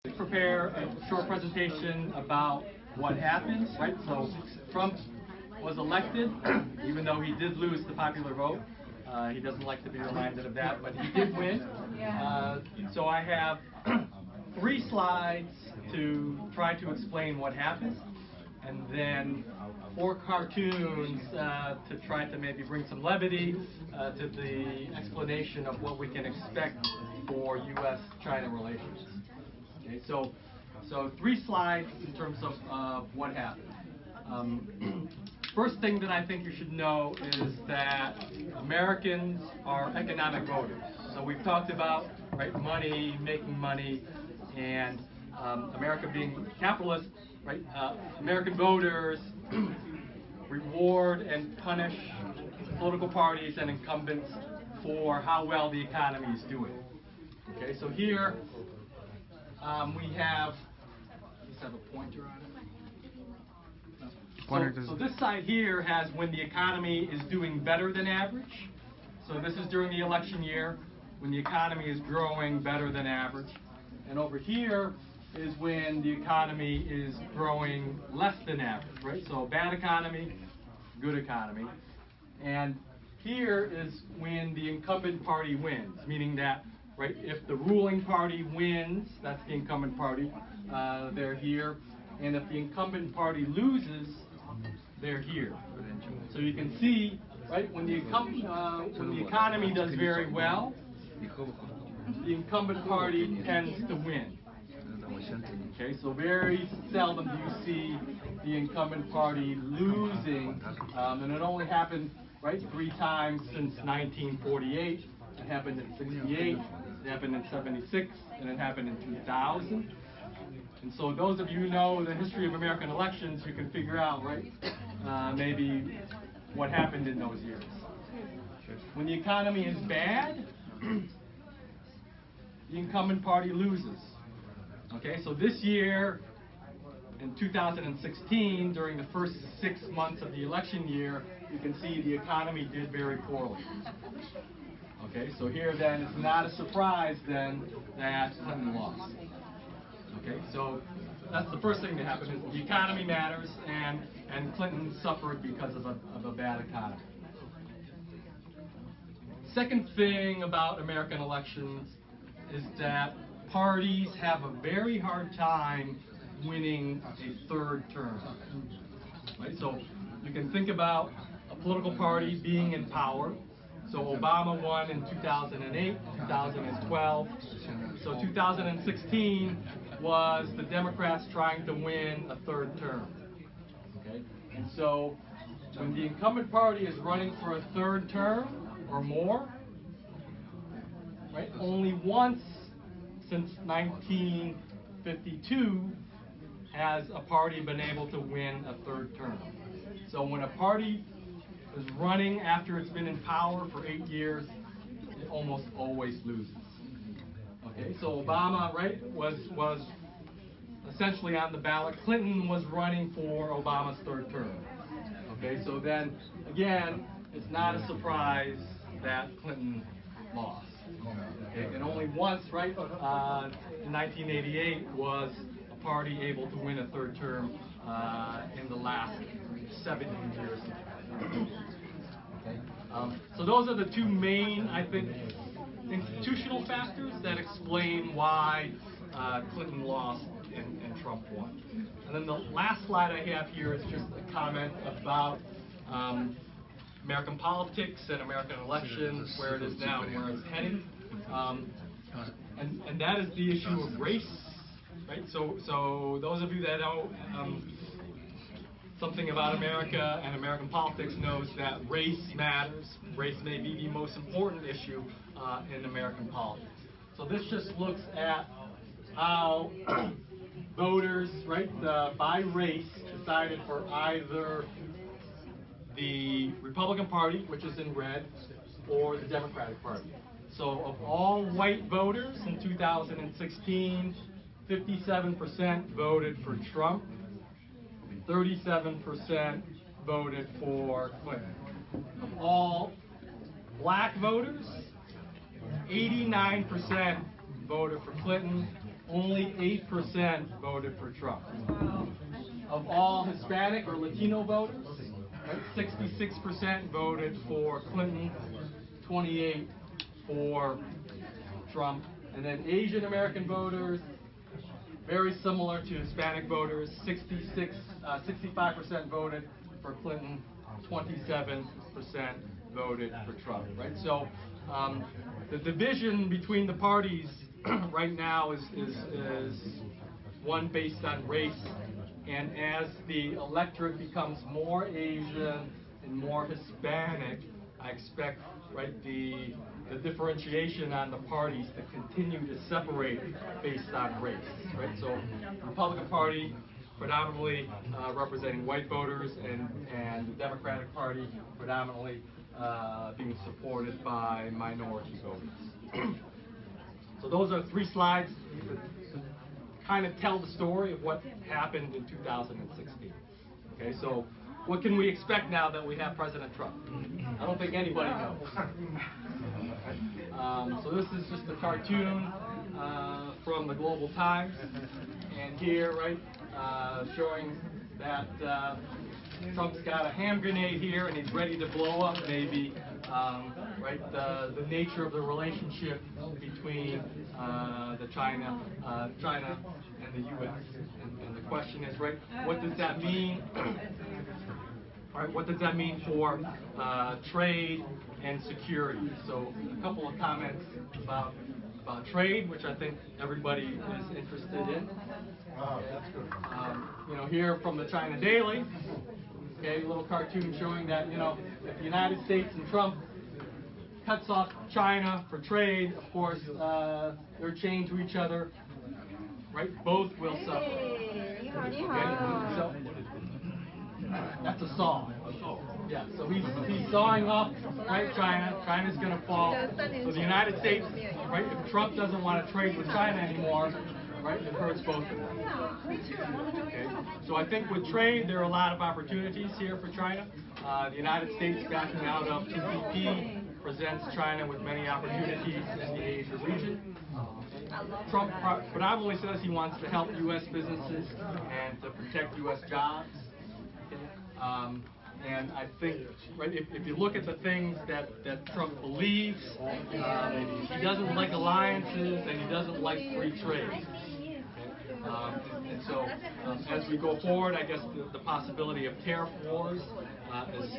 Prepare a short presentation about what happened, right? So Trump was elected, even though he did lose the popular vote. He doesn't like to be reminded of that, but he did win. So I have 3 slides to try to explain what happened, and then 4 cartoons to try to maybe bring some levity to the explanation of what we can expect for U.S.-China relations. Okay, so 3 slides in terms of what happened. First thing that I think you should know is that Americans are economic voters. So we've talked about money, making money, and America being capitalist. Right? American voters reward and punish political parties and incumbents for how well the economy is doing. Okay, so here we have. Let's have a pointer on it. So this side here has when the economy is doing better than average. So this is during the election year when the economy is growing better than average. And over here is when the economy is growing less than average, right? So bad economy, good economy. And here is when the incumbent party wins, meaning that, right, if the ruling party wins, that's the incumbent party, they're here. And if the incumbent party loses, they're here. So you can see, right, when the economy does very well, the incumbent party tends to win. Okay, so very seldom do you see the incumbent party losing, and it only happened 3 times since 1948. It happened in '68, it happened in '76, and it happened in 2000. And so those of you who know the history of American elections, you can figure out, maybe what happened in those years. When the economy is bad, the incumbent party loses. Okay, so this year, in 2016, during the first 6 months of the election year, you can see the economy did very poorly. Okay, so here then, it's not a surprise then that Clinton lost. Okay, so that's the first thing that happened, is the economy matters, and Clinton suffered because of a bad economy. Second thing about American elections is that parties have a very hard time winning a 3rd term. Right? So you can think about a political party being in power. So Obama won in 2008, 2012. So 2016 was the Democrats trying to win a 3rd term. Okay? And so when the incumbent party is running for a 3rd term or more, right, only once since 1952 has a party been able to win a 3rd term. So when a party is running after it's been in power for 8 years, it almost always loses. Okay, so Obama, was essentially on the ballot. Clinton was running for Obama's 3rd term. Okay, so then again, it's not a surprise that Clinton lost. Okay, and only once, in 1988, was a party able to win a 3rd term in the last 70 years. Okay. So those are the 2 main, I think, institutional factors that explain why Clinton lost and Trump won. And then the last slide I have here is just a comment about American politics and American elections, where it is now and where it's heading. And that is the issue of race, right? So those of you that know something about America and American politics knows that race matters. Race may be the most important issue in American politics. So this just looks at how voters, by race decided for either the Republican Party, which is in red, or the Democratic Party. So of all white voters in 2016, 57% voted for Trump, 37% voted for Clinton. Of all black voters, 89% voted for Clinton, only 8% voted for Trump. Of all Hispanic or Latino voters, 66% voted for Clinton, 28% for Trump. And then Asian American voters, very similar to Hispanic voters, 65% voted for Clinton, 27% voted for Trump, right? So the division between the parties right now is one based on race, and as the electorate becomes more Asian and more Hispanic, I expect, right, the differentiation on the parties to continue to separate based on race, right? So Republican Party predominantly representing white voters, and the Democratic Party predominantly being supported by minority voters. So those are 3 slides that kind of tell the story of what happened in 2016. Okay, so what can we expect now that we have President Trump? I don't think anybody knows. So this is just a cartoon from the Global Times, and here, right, showing that Trump's got a hand grenade here, and he's ready to blow up maybe, right, the nature of the relationship between China and the U.S. And the question is, right, what does that mean? All right, what does that mean for trade and security? So a couple of comments about trade, which I think everybody is interested in. You know, here from the China Daily, okay, a little cartoon showing that, you know, if the United States and Trump cuts off China for trade, of course, they're chained to each other, right? Both will suffer. Okay? So that's a saw. Yeah, so he's sawing off, right, China. China's going to fall. So the United States, right, if Trump doesn't want to trade with China anymore, right, it hurts both of them. Okay? So I think with trade, there are a lot of opportunities here for China. The United States backing out of TPP presents China with many opportunities in the Asia region. Trump predominantly says he wants to help U.S. businesses and to protect U.S. jobs. And I think, right, if you look at the things that Trump believes, he doesn't like alliances and he doesn't like free trade. And so as we go forward, I guess the possibility of tariff wars is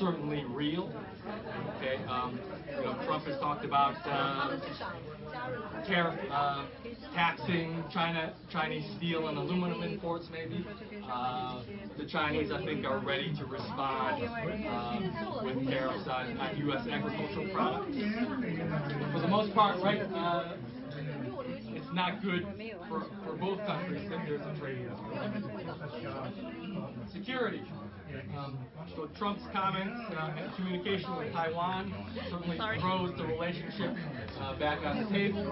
certainly real. Okay, you know, Trump has talked about tariff taxing Chinese steel and aluminum imports, maybe. The Chinese, I think, are ready to respond with tariffs on U.S. agricultural products. For the most part, right, it's not good for both countries if there's a trade war. Security. So Trump's comments and communication with Taiwan certainly throws the relationship back on the table.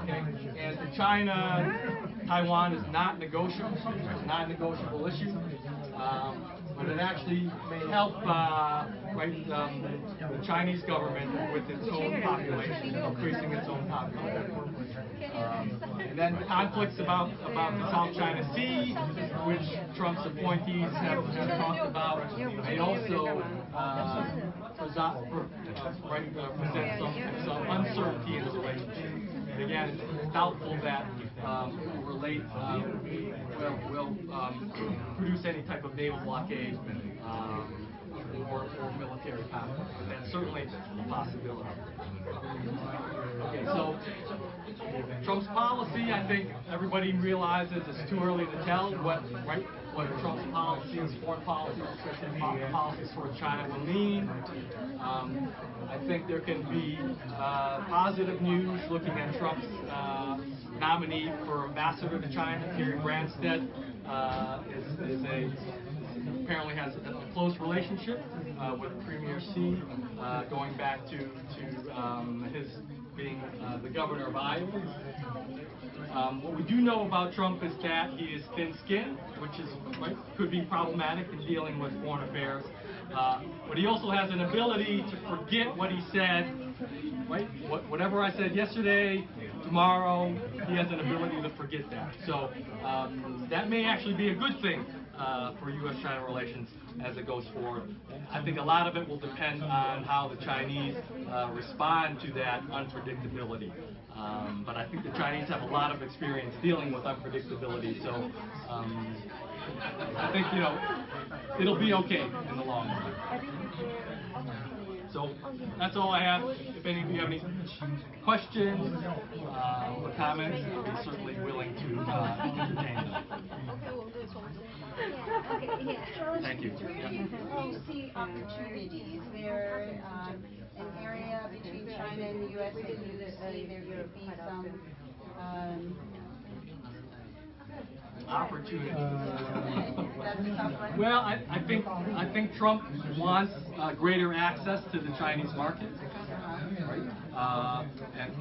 Okay? And China-Taiwan is not negotiable. It's not a negotiable issue. But it actually may help the Chinese government with its own population, increasing its own population. And then conflicts about the South China Sea, which Trump's appointees have talked about, may also present some uncertainty in the relationship. And again, it's doubtful that relate will produce any type of naval blockade or military conflict. But that's certainly a possibility. Okay, so Trump's policy, I think everybody realizes it's too early to tell what Trump's policies, foreign policies, especially policies toward China, will mean. I think there can be positive news looking at Trump's nominee for ambassador to China, Terry Branstad, apparently has a close relationship with Premier Xi, going back to his being the governor of Iowa. What we do know about Trump is that he is thin-skinned, which could be problematic in dealing with foreign affairs. But he also has an ability to forget what he said. Right? Whatever I said yesterday, tomorrow he has an ability to forget that. So that may actually be a good thing for U.S.-China relations as it goes forward. I think a lot of it will depend on how the Chinese respond to that unpredictability. But I think the Chinese have a lot of experience dealing with unpredictability, so I think, you know, it'll be okay in the long run. So that's all I have. If any of you have any questions or comments, I'll be certainly willing to entertain them. Thank you. Where do you see opportunities? There an area between China and the U.S. that you see there could be some opportunity. That's a tough one. Well, I think Trump wants greater access to the Chinese market, right?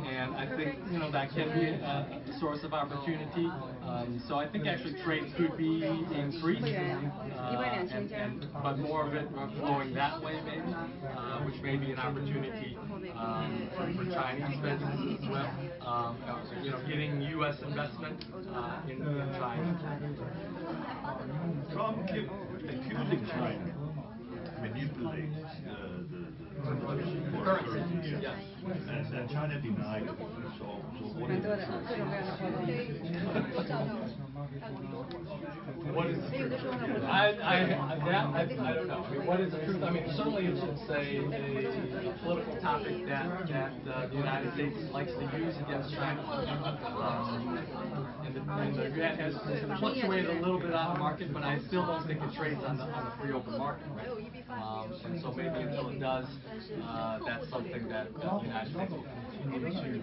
And I think, you know, that can be a source of opportunity. So I think actually trade could be increased, but more of it flowing that way maybe, which may be an opportunity for Chinese businesses as well. You know, getting U.S. investment in China. Trump keep accusing China manipulate the currency, Yes. and China denied it. So what is the What is the truth? I don't know. I mean, what is the truth? I mean, certainly it's a political topic that the United States likes to use against China. And the yuan has fluctuated a little bit on the market, but I still don't think it trades on the free open market. And so maybe until it does, that's something that the United States will continue to use.